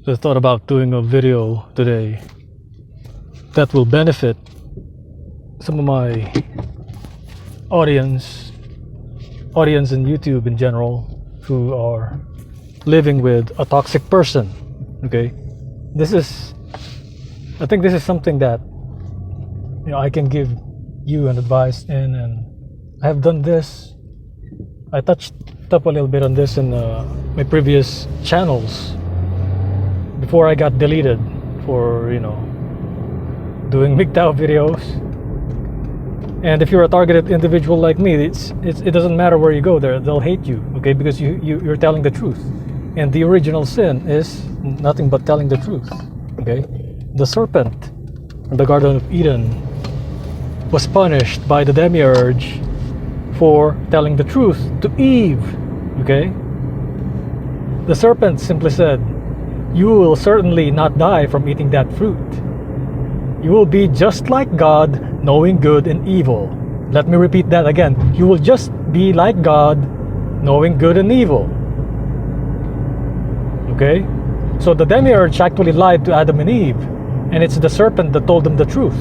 So I thought about doing a video today that will benefit some of my audience in YouTube in general who are living with a toxic person. Okay, I think this is something that I can give you an advice in, and I have done this. I touched up a little bit on this in my previous channels before I got deleted for doing MGTOW videos. And if you're a targeted individual like me, it doesn't matter where you go there, they'll hate you, okay, because you're telling the truth. And the original sin is nothing but telling the truth. Okay, the serpent in the Garden of Eden was punished by the demiurge for telling the truth to Eve. Okay, the serpent simply said, "You will certainly not die from eating that fruit. You will be just like God, knowing good and evil." Let me repeat that again. You will just be like God, knowing good and evil. Okay? So the demiurge actually lied to Adam and Eve, and it's the serpent that told them the truth.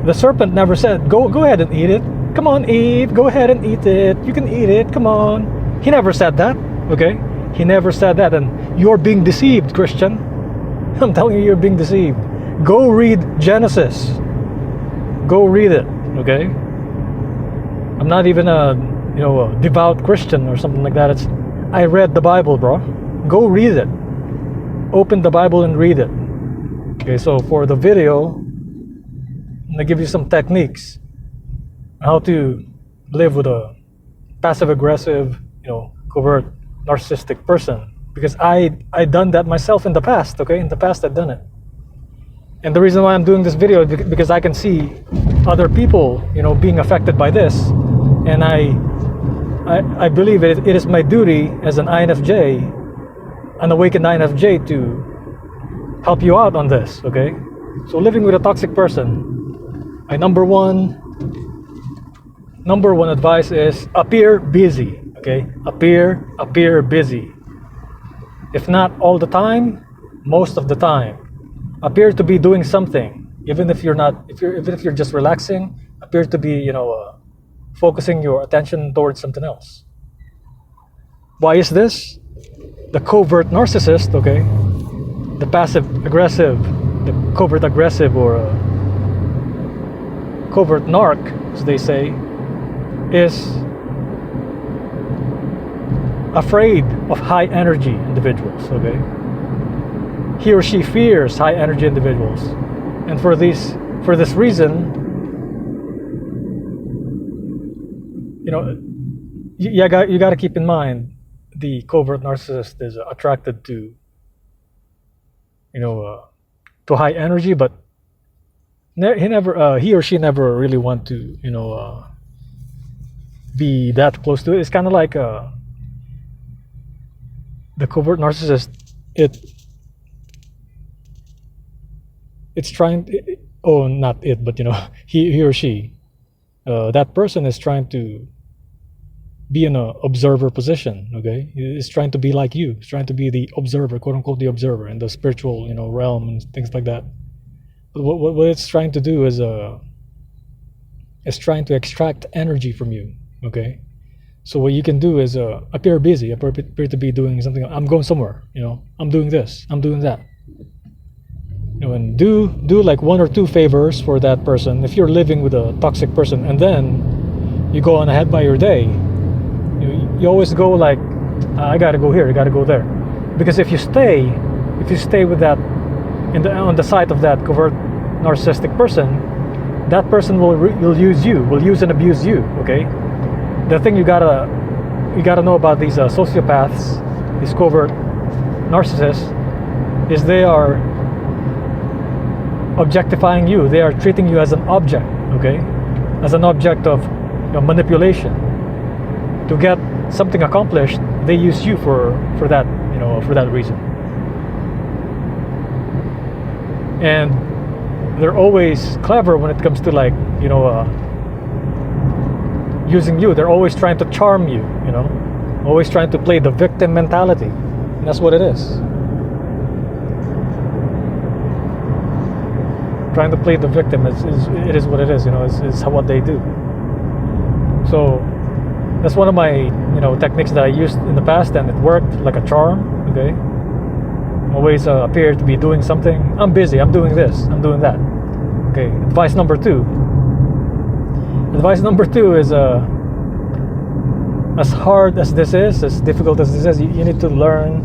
The serpent never said, go ahead and eat it. Come on, Eve, go ahead and eat it. You can eat it, come on. He never said that, okay? He never said that, and you're being deceived, Christian. I'm telling you, you're being deceived. Go read Genesis. Go read it, okay? I'm not even a devout Christian or something like that. I read the Bible, bro. Go read it. Open the Bible and read it. Okay, so for the video, I'm gonna give you some techniques on how to live with a passive-aggressive, covert, narcissistic person. Because I done that myself in the past, okay? In the past, I've done it. And the reason why I'm doing this video is because I can see other people, being affected by this. And I believe it is my duty as an INFJ, an awakened INFJ, to help you out on this, okay? So living with a toxic person, my number one advice is appear busy, okay? Appear busy. If not all the time, most of the time. Appear to be doing something, even if you're not. Even if you're just relaxing, appear to be, focusing your attention towards something else. Why is this? The covert narcissist, okay, the passive aggressive, the covert aggressive, or covert narc, as they say, is afraid of high energy individuals, okay? He or she fears high energy individuals, and for this reason, you got to keep in mind the covert narcissist is attracted to to high energy, but he or she never really want to be that close to it. It's kind of like the covert narcissist. It's trying. Not it, but he or she. That person is trying to be in an observer position. Okay, it's trying to be like you. It's trying to be the observer, quote unquote, the observer in the spiritual, realm and things like that. But what it's trying to do is it's trying to extract energy from you. Okay, so what you can do is appear busy, appear to be doing something. I'm going somewhere. I'm doing this. I'm doing that. And do like 1 or 2 favors for that person if you're living with a toxic person, and then you go on ahead by your day. You always go like, I gotta go here, I gotta go there, because if you stay with that on the side of that covert narcissistic person, that person will use and abuse you. Okay, the thing you gotta know about these sociopaths, these covert narcissists, is they are objectifying you. They are treating you as an object, okay, as an object of manipulation. To get something accomplished, they use you for that, for that reason. And they're always clever when it comes to using you. They're always trying to charm you, Always trying to play the victim mentality. And that's what it is. Trying to play the victim it is what it is, is what they do. So that's one of my techniques that I used in the past, and it worked like a charm. Okay, always appear to be doing something. I'm busy, I'm doing this, I'm doing that. Okay, advice number two is as hard as this is, as difficult as this is, you need to learn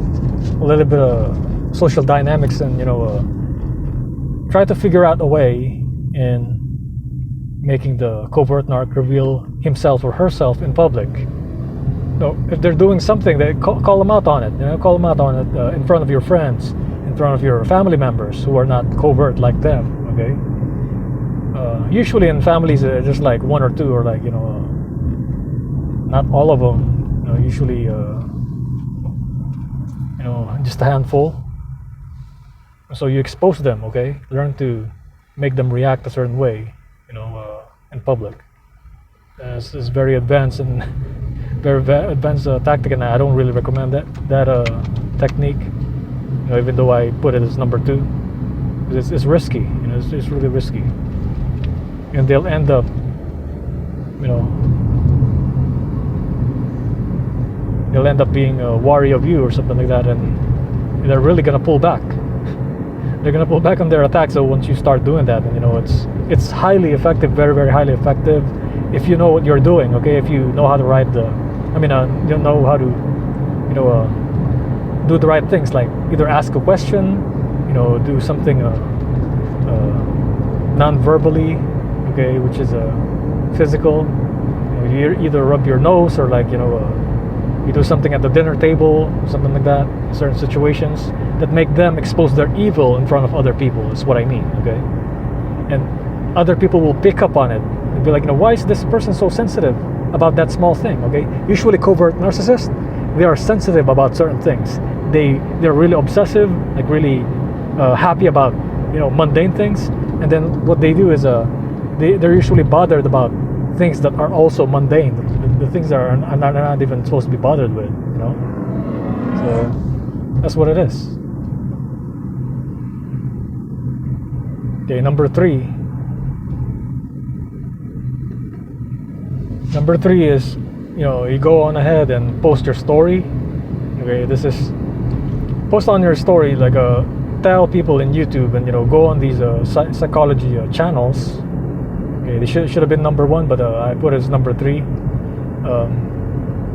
a little bit of social dynamics and try to figure out a way in making the covert narc reveal himself or herself in public. No, if they're doing something, they call them out on it. Call them out on it in front of your friends, in front of your family members who are not covert like them. Okay. Usually in families, just like one or two, or like not all of them. Usually, just a handful. So you expose them, okay? Learn to make them react a certain way, in public. This is very advanced and very advanced tactic, and I don't really recommend that technique. Even though I put it as number 2, it's risky. It's really risky, and they'll end up, they'll end up being wary of you or something like that, and they're really gonna pull back. They're gonna pull back on their attacks. So once you start doing that, and it's highly effective, very, very highly effective, if you know what you're doing. Okay, if you know how to ride the, you know how to, do the right things, like either ask a question, do something non-verbally, okay, which is physical. You either rub your nose or like you do something at the dinner table, something like that, in certain situations that make them expose their evil in front of other people, is what I mean, okay? And other people will pick up on it and be like, why is this person so sensitive about that small thing, okay? Usually covert narcissists, they are sensitive about certain things. They're really obsessive, like really happy about, mundane things. And then what they do is they're usually bothered about things that are also mundane, the things that are not even supposed to be bothered with, So that's what it is. Okay, number 3. Number 3 is, you go on ahead and post your story. Okay, this is post on your story, like tell people in YouTube, and go on these psychology channels. Okay, they should have been number 1, but I put it as number 3.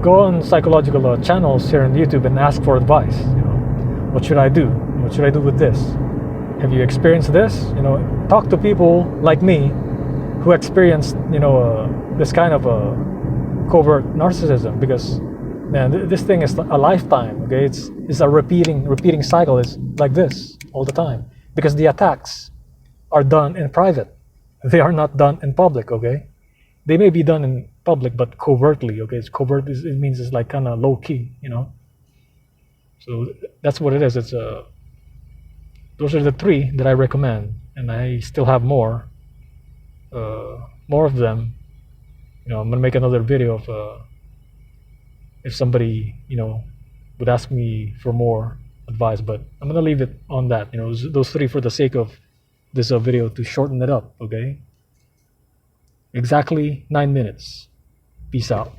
Go on psychological channels here on YouTube and ask for advice. What should I do? What should I do with this? Have you experienced this? Talk to people like me who experienced, this kind of covert narcissism, because man, this thing is a lifetime. Okay, it's a repeating cycle. It's like this all the time, because the attacks are done in private. They are not done in public. Okay, they may be done in public, but covertly. Okay, it's covert. It means it's like kind of low key. So that's what it is. It's those are the 3 that I recommend, and I still have more of them. I'm gonna make another video of if somebody would ask me for more advice, but I'm gonna leave it on that. Those 3 for the sake of this video, to shorten it up. Okay, exactly 9 minutes. Peace out.